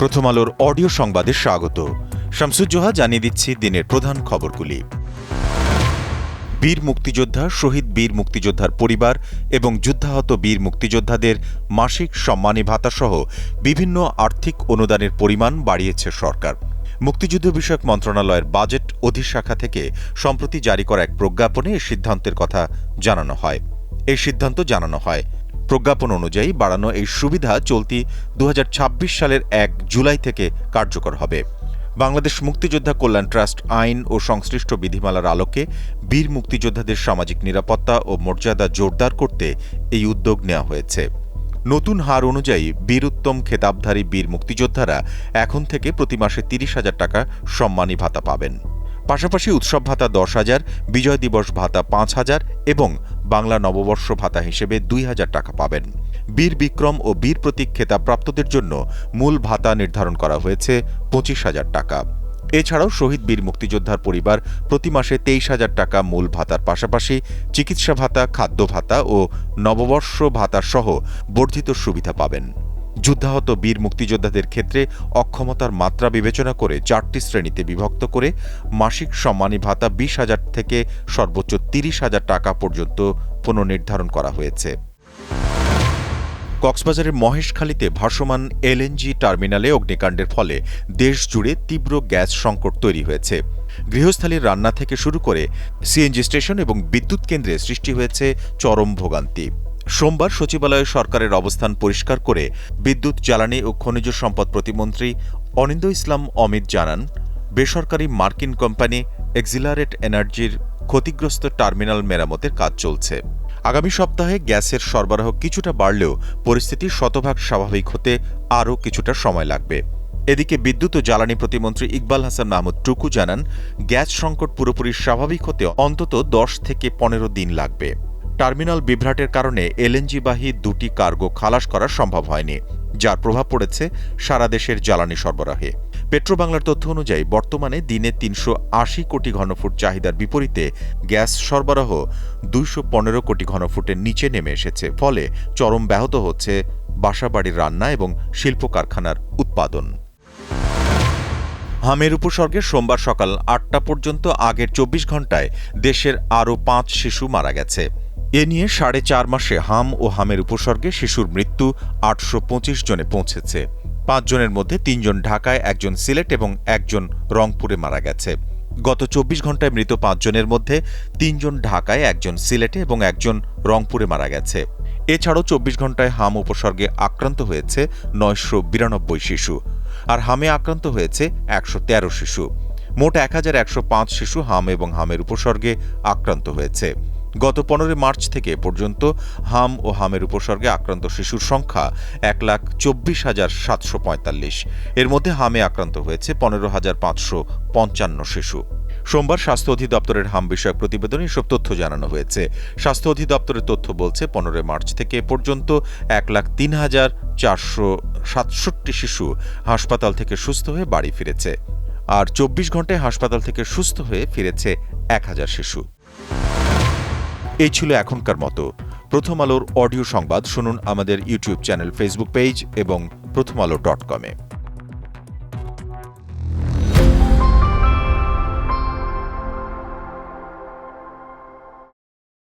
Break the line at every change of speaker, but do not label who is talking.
প্রথম আলোর অডিও সংবাদে স্বাগত। শামসুজ্জোহা জানিয়ে দিচ্ছি দিনের প্রধান খবরগুলি। বীর মুক্তিযোদ্ধা, শহীদ বীর মুক্তিযোদ্ধার পরিবার এবং যুদ্ধাহত বীর মুক্তিযোদ্ধাদের মাসিক সম্মানী ভাতাসহ বিভিন্ন আর্থিক অনুদানের পরিমাণ বাড়িয়েছে সরকার। মুক্তিযুদ্ধ বিষয়ক মন্ত্রণালয়ের বাজেট অধিশাখা থেকে সম্প্রতি জারি করা এক প্রজ্ঞাপনে এই সিদ্ধান্তের কথা জানানো হয়। প্রজ্ঞাপন অনুযায়ী বাড়ানো এই সুবিধা চলতি ২০২৬ সালের ১ জুলাই থেকে কার্যকর হবে। বাংলাদেশ মুক্তিযোদ্ধা কল্যাণ ট্রাস্ট আইন ও সংশ্লিষ্ট বিধিমালার আলোকে বীর মুক্তিযোদ্ধাদের সামাজিক নিরাপত্তা ও মর্যাদা জোরদার করতে এই উদ্যোগ নেওয়া হয়েছে। নতুন হার অনুযায়ী বীরোত্তম খেতাবধারী বীর মুক্তিযোদ্ধারা এখন থেকে প্রতি মাসে ৩০,০০০ টাকা সম্মানী ভাতা পাবেন। পাশাপাশি উৎসব ভাতা ১০,০০০, বিজয় দিবস ভাতা ৫,০০০ এবং বাংলা নববর্ষ ভাতা হিসেবে ২,০০০ টাকা পাবেন। বীর বিক্রম ও বীর প্রতীক খেতাবপ্রাপ্তদের জন্য মূল ভাতা নির্ধারণ করা হয়েছে ২৫,০০০ টাকা। এছাড়াও শহীদ বীর মুক্তিযোদ্ধার পরিবার প্রতি মাসে ২৩,০০০ টাকা মূল ভাতার পাশাপাশি চিকিৎসা ভাতা, খাদ্য ভাতা ও নববর্ষ ভাতা সহ বর্ধিত সুবিধা পাবেন। যুদ্ধাহত বীর মুক্তিযোদ্ধাদের ক্ষেত্রে অক্ষমতার মাত্রা বিবেচনা করে ৪টি শ্রেণীতে বিভক্ত করে মাসিক সম্মানী ভাতা ২০,০০০ থেকে সর্বোচ্চ ৩০,০০০ টাকা পর্যন্ত পুনর্নির্ধারণ করা হয়েছে। কক্সবাজারের মহেশখালীতে ভাসমান এলএনজি টার্মিনালে অগ্নিকাণ্ডের ফলে দেশজুড়ে তীব্র গ্যাস সংকট তৈরি হয়েছে। গৃহস্থালির রান্না থেকে শুরু করে সিএনজি স্টেশন এবং বিদ্যুৎ কেন্দ্রে সৃষ্টি হয়েছে চরম ভোগান্তি। সোমবার সচিবালয়ে সরকারের অবস্থান পরিষ্কার করে বিদ্যুৎ, জ্বালানি ও খনিজ সম্পদ প্রতিমন্ত্রী অনিন্দ ইসলাম অমিত জানান, বেসরকারি মার্কিন কোম্পানি এক্সিলারেট এনার্জির ক্ষতিগ্রস্ত টার্মিনাল মেরামতের কাজ চলছে। আগামী সপ্তাহে গ্যাসের সরবরাহ কিছুটা বাড়লেও পরিস্থিতি শতভাগ স্বাভাবিক হতে আরও কিছুটা সময় লাগবে। এদিকে বিদ্যুৎ ও জ্বালানি প্রতিমন্ত্রী ইকবাল হাসান মাহমুদ টুকু জানান, গ্যাস সংকট পুরোপুরি স্বাভাবিক হতে অন্তত ১০ থেকে ১৫ দিন লাগবে। টার্মিনাল বিভ্রাটের কারণে এলএনজিবাহী ২টি কার্গো খালাস করা সম্ভব হয়নি, যার প্রভাব পড়েছে সারা দেশের জ্বালানি সরবরাহে। পেট্রোবাংলার তথ্য অনুযায়ী বর্তমানে দিনে ৩৮০ কোটি ঘনফুট চাহিদার বিপরীতে গ্যাস সরবরাহ ২১৫ কোটি ঘনফুটের নিচে নেমে এসেছে। ফলে চরম ব্যাহত হচ্ছে বাসাবাড়ির রান্না এবং শিল্প কারখানার উৎপাদন। হামের উপসর্গে সোমবার সকাল ৮টা পর্যন্ত আগের ২৪ ঘণ্টায় দেশের আরও ৫ শিশু মারা গেছে। এ নিয়ে ৪.৫ মাসে হাম ও হামের উপসর্গে শিশুর মৃত্যু ৮২৫ জনে পৌঁছেছে। ৫ জনের মধ্যে ৩ জন ঢাকায়, ১ জন সিলেট এবং ১ জন রংপুরে মারা গেছে। গত ২৪ ঘণ্টায় মৃত ৫ জনের মধ্যে ৩ জন ঢাকায়, ১ জন সিলেটে এবং ১ জন রংপুরে মারা গেছে। এছাড়াও ২৪ ঘণ্টায় হাম উপসর্গে আক্রান্ত হয়েছে ৯৯২ শিশু, আর হামে আক্রান্ত হয়েছে ১১৩ শিশু। মোট ১,১০৫ শিশু হাম এবং হামের উপসর্গে আক্রান্ত হয়েছে। গত ১৫ মার্চ থেকে পর্যন্ত হাম ও হামের উপসর্গে আক্রান্ত শিশুর সংখ্যা ১,২৪,৭৪৫। এর মধ্যে হামে আক্রান্ত হয়েছে ১৫,৫৫৫ শিশু। সোমবার স্বাস্থ্য অধিদপ্তরের হাম বিষয়ক প্রতিবেদনে এসব তথ্য জানানো হয়েছে। স্বাস্থ্য অধিদপ্তরের তথ্য বলছে ১৫ মার্চ থেকে পর্যন্ত ১,০৩,৪৬৭ শিশু হাসপাতাল থেকে সুস্থ হয়ে বাড়ি ফিরেছে, আর ২৪ ঘণ্টায় হাসপাতাল থেকে সুস্থ হয়ে ফিরেছে ১,০০০ শিশু। এই ছিল এখনকার মতো প্রথম আলোর অডিও সংবাদ। শুনুন আমাদের ইউটিউব চ্যানেল, ফেসবুক পেজ এবং prothomalo.com-এ।